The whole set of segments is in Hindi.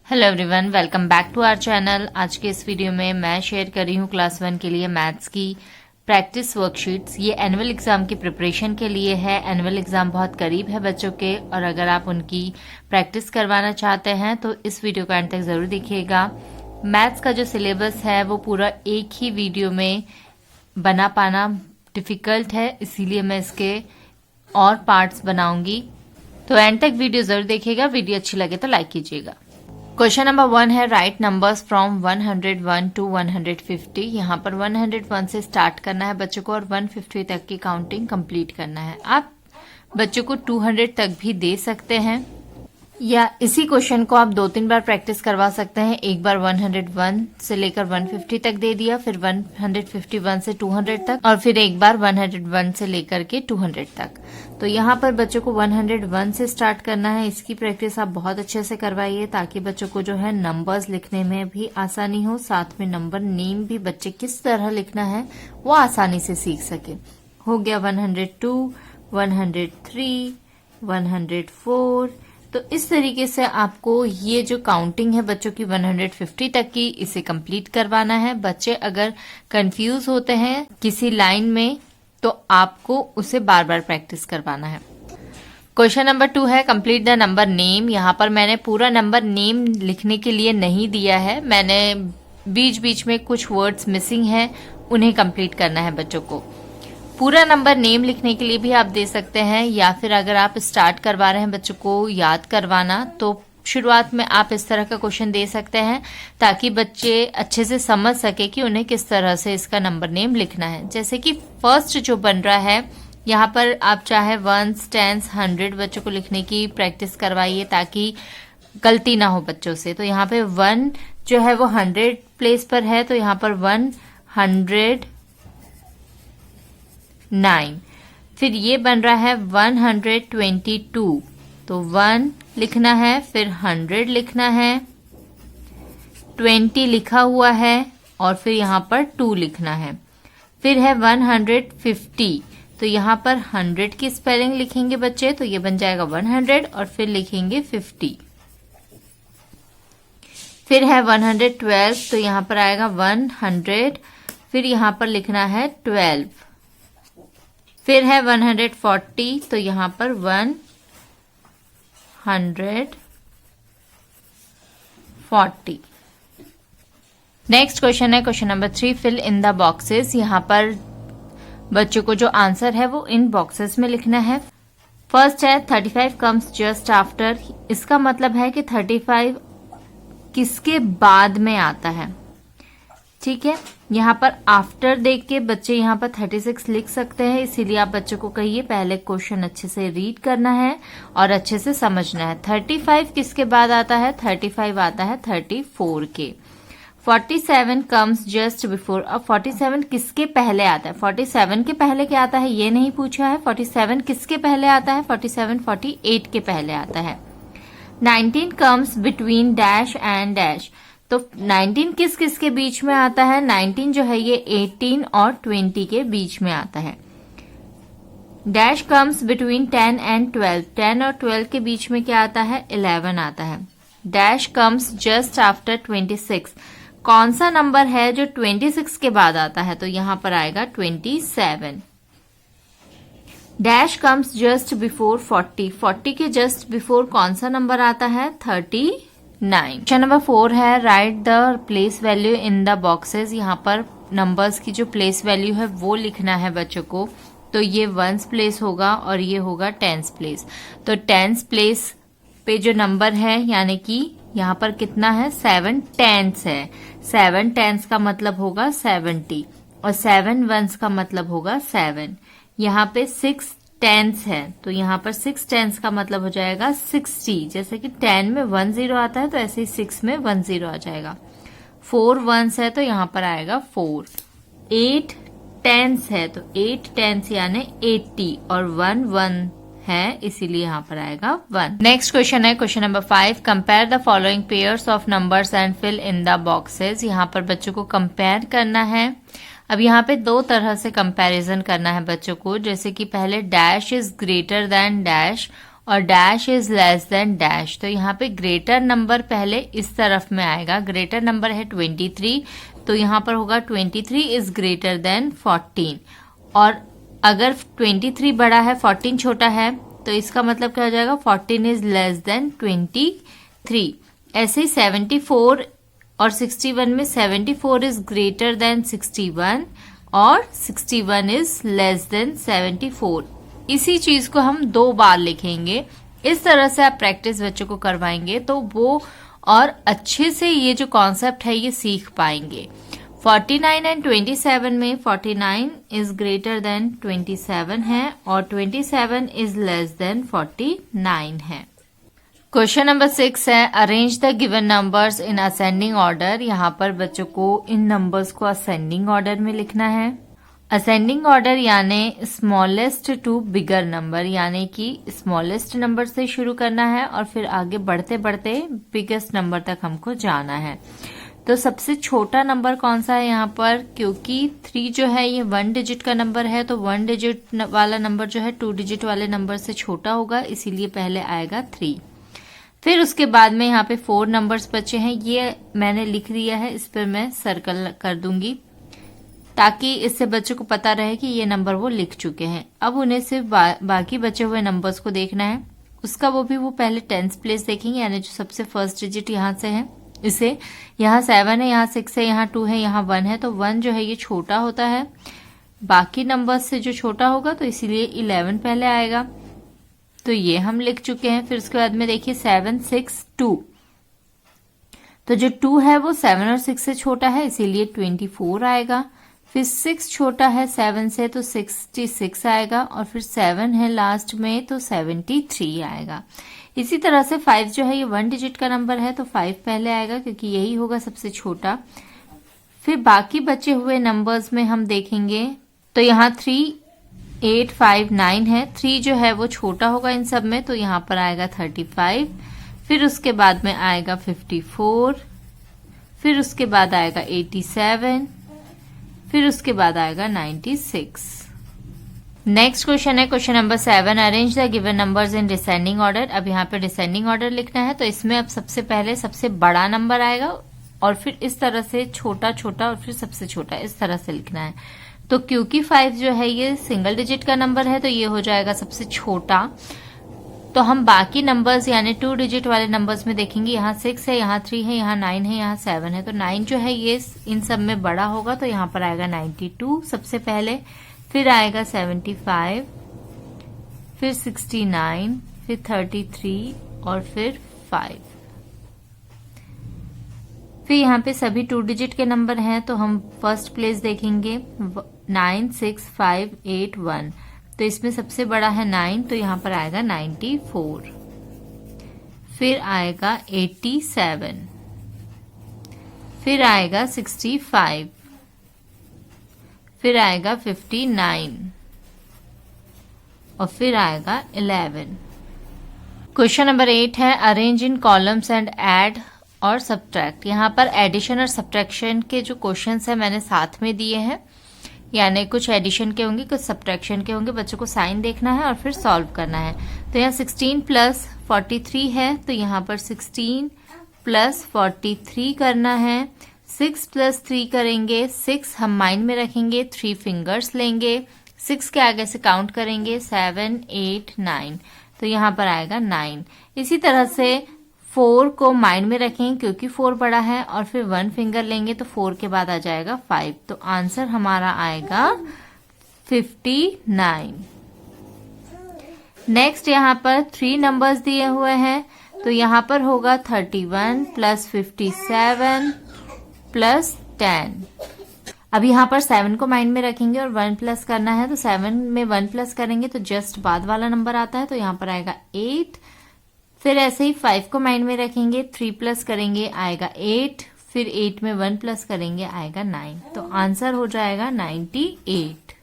Hello everyone, welcome back to our channel. आज के इस वीडियो में मैं शेयर कर रही हूँ क्लास 1 के लिए मैथ्स की प्रैक्टिस वर्कशीट्स। ये एनुअल एग्जाम की प्रिपरेशन के लिए है। एनुअल एग्जाम बहुत करीब है बच्चों के, और अगर आप उनकी प्रैक्टिस करवाना चाहते हैं तो इस वीडियो को एंड तक जरूर देखिएगा। मैथ्स का जो सिलेबस है वो पूरा एक ही वीडियो में बना पाना डिफिकल्ट है, इसीलिए मैं इसके और पार्ट्स बनाऊंगी, तो एंड तक वीडियो जरूर देखिएगा। वीडियो अच्छी लगे तो लाइक कीजिएगा। क्वेश्चन नंबर 1 है राइट नंबर्स फ्रॉम 101 टू 150। यहाँ पर 101 से स्टार्ट करना है बच्चों को और 150 तक की काउंटिंग कंप्लीट करना है। आप बच्चों को 200 तक भी दे सकते हैं, या इसी क्वेश्चन को आप 2-3 बार प्रैक्टिस करवा सकते हैं। एक बार 101 से लेकर 150 तक दे दिया, फिर 151 से 200 तक, और फिर एक बार 101 से लेकर के 200 तक। तो यहाँ पर बच्चों को 101 से स्टार्ट करना है। इसकी प्रैक्टिस आप बहुत अच्छे से करवाइए ताकि बच्चों को जो है नंबर्स लिखने में भी आसानी हो, साथ में नंबर नेम भी बच्चे किस तरह लिखना है वो आसानी से सीख सके। हो गया 102, 103, 104। तो इस तरीके से आपको ये जो काउंटिंग है बच्चों की 150 तक की, इसे कंप्लीट करवाना है। बच्चे अगर कंफ्यूज होते हैं किसी लाइन में तो आपको उसे बार बार प्रैक्टिस करवाना है। क्वेश्चन नंबर 2 है कंप्लीट द नंबर नेम। यहाँ पर मैंने पूरा नंबर नेम लिखने के लिए नहीं दिया है, मैंने बीच बीच में कुछ वर्ड्स मिसिंग हैं, उन्हें कंप्लीट करना है बच्चों को। पूरा नंबर नेम लिखने के लिए भी आप दे सकते हैं, या फिर अगर आप स्टार्ट करवा रहे हैं बच्चों को याद करवाना तो शुरुआत में आप इस तरह का क्वेश्चन दे सकते हैं ताकि बच्चे अच्छे से समझ सके कि उन्हें किस तरह से इसका नंबर नेम लिखना है। जैसे कि फर्स्ट जो बन रहा है यहाँ पर आप चाहे 1s, 10s, 100 बच्चों को लिखने की प्रैक्टिस करवाइए ताकि गलती ना हो बच्चों से। तो यहाँ पे 1 जो है वो 100 प्लेस पर है, तो यहाँ पर 109। फिर ये बन रहा है 122, तो 1 लिखना है, फिर 100 लिखना है, 20 लिखा हुआ है और फिर यहाँ पर 2 लिखना है। फिर है 150, तो यहाँ पर 100 की स्पेलिंग लिखेंगे बच्चे, तो ये बन जाएगा 100 और फिर लिखेंगे 50। फिर है 112, तो यहाँ पर आएगा 100, फिर यहाँ पर लिखना है 12। फिर है 140, तो यहाँ पर 140। नेक्स्ट क्वेश्चन है question number 3 fill in the boxes. यहाँ पर बच्चों को जो आंसर है वो इन बॉक्सेस में लिखना है। फर्स्ट है 35 कम्स जस्ट आफ्टर। इसका मतलब है कि 35 किसके बाद में आता है, ठीक है। यहाँ पर आफ्टर देख के बच्चे यहाँ पर 36 लिख सकते हैं, इसीलिए आप बच्चों को कहिए पहले क्वेश्चन अच्छे से रीड करना है और अच्छे से समझना है। 35 किसके बाद आता है, 35 आता है 34 के। 47 कम्स जस्ट बिफोर। अब 47 किसके पहले आता है, 47 के पहले क्या आता है ये नहीं पूछा है। 47 किसके पहले आता है, 47 48 के पहले आता है। 19 comes between dash and dash. तो 19 किस किस के बीच में आता है, 19 जो है ये 18 और 20 के बीच में आता है। Dash comes between 10 and 12। 10 और 12 के बीच में क्या आता है, 11 आता है। Dash comes just after 26। कौन सा नंबर है जो 26 के बाद आता है, तो यहां पर आएगा 27। Dash comes just before 40। 40 के जस्ट बिफोर कौन सा नंबर आता है, 39। क्वेश्चन नंबर 4 है right the place value in the boxes. यहाँ पर नंबर्स की जो प्लेस वैल्यू है वो लिखना है बच्चों को। तो ये 1s प्लेस होगा और ये होगा 10s प्लेस। तो 10s प्लेस पे जो नंबर है यानी कि यहाँ पर कितना है, 7 10s है। 7 10s का मतलब होगा 70 और 7 1s का मतलब होगा 7। यहाँ पे 6 10s है, तो यहाँ पर 6 10s का मतलब हो जाएगा 60। जैसे कि 10 में 1 0 आता है तो ऐसे ही 6 में 1 0 आ जाएगा। 4 1s है तो यहाँ पर आएगा 4। 8 10s है तो 8 10s यानी 80 और 1 1 है, इसीलिए यहाँ पर आएगा 1। नेक्स्ट क्वेश्चन है question number 5 compare the following pairs of numbers and fill in the boxes. यहाँ पर बच्चों को कंपेयर करना है। अब यहाँ पे 2 तरह से कंपैरिजन करना है बच्चों को, जैसे कि पहले dash is greater than dash और dash is less than dash. तो यहाँ पे ग्रेटर नंबर पहले इस तरफ में आएगा। ग्रेटर नंबर है 23, तो यहाँ पर होगा 23 इज ग्रेटर देन 14। और अगर 23 बड़ा है 14 छोटा है तो इसका मतलब क्या हो जाएगा, 14 इज लेस देन 23। ऐसे ही 74 और 61 में 74 इज ग्रेटर देन 61 और 61 इज लेस देन 74। इसी चीज को हम 2 बार लिखेंगे। इस तरह से आप प्रैक्टिस बच्चों को करवाएंगे तो वो और अच्छे से ये जो कॉन्सेप्ट है ये सीख पाएंगे। 49 एंड 27 में 49 इज ग्रेटर देन 27 है और 27 इज लेस देन 49 है। क्वेश्चन नंबर 6 है, arrange the given numbers in ascending order. यहाँ पर बच्चों को इन नंबर्स को असेंडिंग ऑर्डर में लिखना है। असेंडिंग ऑर्डर यानी स्मॉलेस्ट टू बिगर नंबर, यानी कि स्मॉलेस्ट नंबर से शुरू करना है और फिर आगे बढ़ते बढ़ते बिगेस्ट नंबर तक हमको जाना है। तो सबसे छोटा नंबर कौन सा है यहाँ पर, क्योंकि 3 जो है ये 1 डिजिट का नंबर है, तो 1 डिजिट वाला नंबर जो है 2 डिजिट वाले नंबर से छोटा होगा, इसीलिए पहले आएगा 3। फिर उसके बाद में यहाँ पे 4 नंबर्स बचे हैं, ये मैंने लिख दिया है, इस पर मैं सर्कल कर दूंगी ताकि इससे बच्चों को पता रहे कि ये नंबर वो लिख चुके हैं। अब उन्हें सिर्फ बाकी बचे हुए नंबर्स को देखना है। उसका वो पहले 10th प्लेस देखेंगे, यानी जो सबसे फर्स्ट डिजिट यहाँ से है, इसे यहाँ 7 है, यहाँ 6 है, यहाँ 2 है, यहाँ 1 है, तो 1 जो है ये छोटा होता है बाकी नंबर्स से जो छोटा होगा, तो इसीलिए 11 पहले आएगा। तो ये हम लिख चुके हैं। फिर उसके बाद में देखिए 7, 6, 2, तो जो 2 है वो 7 और 6 से छोटा है, इसीलिए 24 आएगा। फिर 6 छोटा है 7 से, तो 66 आएगा और फिर 7 है लास्ट में, तो 73 आएगा। इसी तरह से 5 जो है ये 1 डिजिट का नंबर है, तो 5 पहले आएगा क्योंकि यही होगा सबसे छोटा। फिर बाकी बचे हुए नंबर्स में हम देखेंगे तो यहाँ 3, 8, 5, 9 है। 3 जो है वो छोटा होगा इन सब में, तो यहाँ पर आएगा 35। फिर उसके बाद में आएगा 54, फिर उसके बाद आएगा 87, फिर उसके बाद आएगा 96। नेक्स्ट क्वेश्चन है question number 7, arrange the given numbers in descending order. अब यहाँ पे डिसेंडिंग ऑर्डर लिखना है, तो इसमें अब सबसे पहले सबसे बड़ा नंबर आएगा और फिर इस तरह से छोटा छोटा और फिर सबसे छोटा, इस तरह से लिखना है। तो क्योंकि 5 जो है ये सिंगल डिजिट का नंबर है, तो ये हो जाएगा सबसे छोटा। तो हम बाकी नंबर्स यानी 2 डिजिट वाले नंबर्स में देखेंगे, यहाँ 6 है, यहाँ 3 है, यहाँ 9 है, यहाँ 7 है, तो 9 जो है ये इन सब में बड़ा होगा, तो यहाँ पर आएगा 92 सबसे पहले, फिर आएगा 75, फिर 69, फिर 33 और फिर 5। फिर यहाँ पे सभी 2 डिजिट के नंबर हैं, तो हम फर्स्ट प्लेस देखेंगे 9, 6, 5, 8, 1, तो इसमें सबसे बड़ा है 9, तो यहाँ पर आएगा 94। फिर आएगा 87, फिर आएगा 65, फिर आएगा 59 और फिर आएगा 11। क्वेश्चन नंबर 8 है, arrange in columns and add और सब्ट्रैक्ट। यहाँ पर एडिशन और सब्ट्रैक्शन के जो क्वेश्चंस है मैंने साथ में दिए हैं, यानी कुछ एडिशन के होंगे, कुछ सब्ट्रैक्शन के होंगे। बच्चों को साइन देखना है और फिर सॉल्व करना है। तो यहाँ 16 प्लस 43 है, तो यहाँ पर 16 प्लस 43 करना है। 6 प्लस 3 करेंगे, 6 हम माइंड में रखेंगे, 3 फिंगर्स लेंगे, 6 के आगे से काउंट करेंगे 7, 8, 9, तो यहाँ पर आएगा 9। इसी तरह से 4 को माइंड में रखेंगे क्योंकि 4 बड़ा है, और फिर 1 फिंगर लेंगे तो 4 के बाद आ जाएगा 5, तो आंसर हमारा आएगा 59। नेक्स्ट यहाँ पर 3 नंबर्स दिए हुए हैं, तो यहाँ पर होगा 31 प्लस 57 प्लस 10। अब यहाँ पर 7 को माइंड में रखेंगे और 1 प्लस करना है, तो 7 में 1 प्लस करेंगे तो जस्ट बाद वाला नंबर आता है, तो यहाँ पर आएगा 8। फिर ऐसे ही 5 को माइंड में रखेंगे, 3 प्लस करेंगे आएगा 8, फिर 8 में 1 प्लस करेंगे आएगा 9, तो आंसर हो जाएगा 98।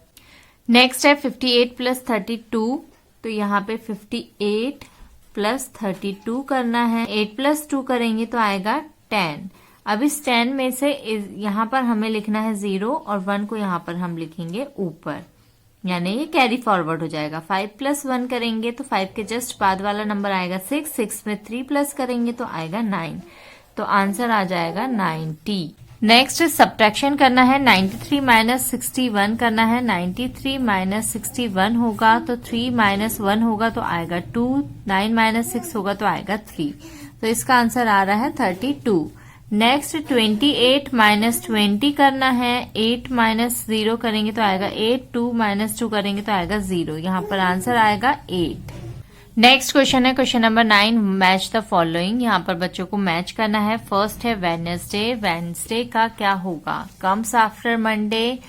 नेक्स्ट है 58 प्लस 32, तो यहाँ पे 58 प्लस 32 करना है। 8 प्लस 2 करेंगे तो आएगा 10। अब इस 10 में से यहाँ पर हमें लिखना है 0 और 1 को यहाँ पर हम लिखेंगे ऊपर। यानी ये कैरी फॉरवर्ड हो जाएगा। 5 + 1 करेंगे तो 5 के जस्ट बाद वाला नंबर आएगा 6, 6 में 3 प्लस करेंगे तो आएगा 9, तो आंसर आ जाएगा 90। नेक्स्ट सब्ट्रैक्शन करना है, 93 - 61 करना है। 93 - 61 होगा तो 3 - 1 होगा तो आएगा 2, 9 - 6 होगा तो आएगा 3, तो इसका आंसर आ रहा है 32। नेक्स्ट 28 - 20 करना है। 8 - 0 करेंगे तो आएगा 8, 2 - 2 करेंगे तो आएगा 0, यहाँ पर आंसर आएगा 8। नेक्स्ट क्वेश्चन है question number 9, match the following. यहाँ पर बच्चों को मैच करना है। फर्स्ट है वेडनेसडे, वेडनेसडे का क्या होगा? Comes after Monday,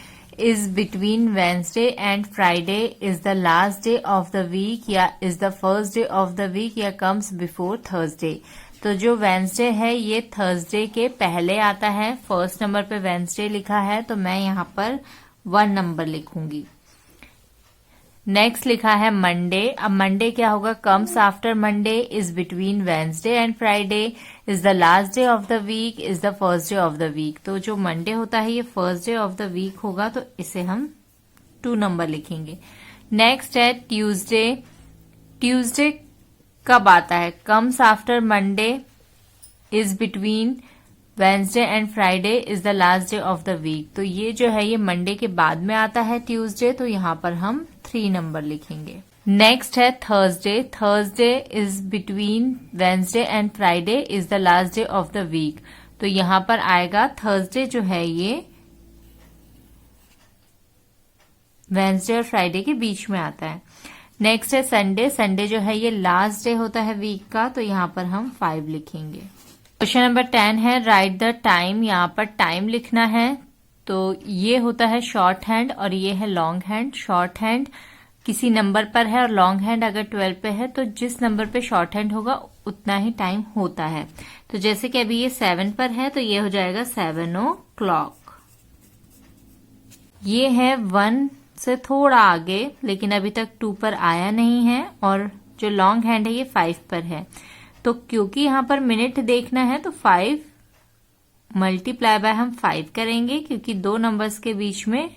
is between Wednesday and Friday, is the last day of the week, या is the first day of the week, या कम्स बिफोर थर्सडे। तो जो वेडनेसडे है ये थर्सडे के पहले आता है। फर्स्ट नंबर पे वेडनेसडे लिखा है तो मैं यहाँ पर 1 नंबर लिखूंगी। नेक्स्ट लिखा है मंडे। अब मंडे क्या होगा? Comes after Monday, is between Wednesday and Friday, is the last day of the week, is the first day of the week. तो जो मंडे होता है ये first day of the week होगा तो इसे हम 2 नंबर लिखेंगे। नेक्स्ट है ट्यूसडे। ट्यूसडे कब आता है? Comes after Monday, is between Wednesday and Friday, is the last day of the week. तो ये जो है ये मंडे के बाद में आता है ट्यूसडे, तो यहाँ पर हम 3 नंबर लिखेंगे। नेक्स्ट है Thursday. Thursday is between Wednesday and Friday, is the last day of the week. तो यहाँ पर आएगा थर्सडे जो है ये वेडनेसडे और फ्राइडे के बीच में आता है। नेक्स्ट है संडे। संडे जो है ये लास्ट डे होता है वीक का, तो यहाँ पर हम 5 लिखेंगे। क्वेश्चन नंबर 10 है राइट द टाइम। यहाँ पर टाइम लिखना है। तो ये होता है शॉर्ट हैंड और ये है लॉन्ग हैंड। शॉर्ट हैंड किसी नंबर पर है और लॉन्ग हैंड अगर 12 पे है तो जिस नंबर पे शॉर्ट हैंड होगा उतना ही टाइम होता है। तो जैसे कि अभी ये 7 पर है तो ये हो जाएगा 7 o'clock। ये है 1 से थोड़ा आगे, लेकिन अभी तक 2 पर आया नहीं है, और जो लॉन्ग हैंड है ये 5 पर है। तो क्योंकि यहाँ पर मिनट देखना है तो 5 मल्टीप्लाई बाय हम 5 करेंगे, क्योंकि 2 नंबर्स के बीच में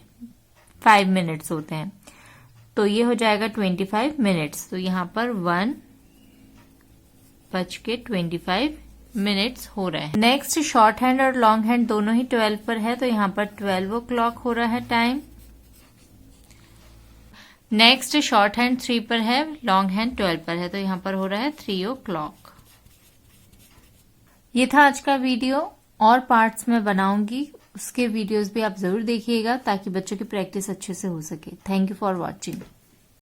5 मिनट्स होते हैं। तो ये हो जाएगा 25 मिनट्स। तो यहाँ पर 1:25 मिनट्स हो रहे हैं। नेक्स्ट शॉर्ट हैंड और लॉन्ग हैंड दोनों ही 12 पर है, तो यहाँ पर 12 o'clock हो रहा है टाइम। नेक्स्ट शॉर्ट हैंड 3 पर है, लॉन्ग हैंड 12 पर है, तो यहाँ पर हो रहा है 3 o'clock। ये था आज का वीडियो। और पार्ट्स में बनाऊंगी, उसके वीडियोस भी आप जरूर देखिएगा ताकि बच्चों की प्रैक्टिस अच्छे से हो सके। Thank you for watching.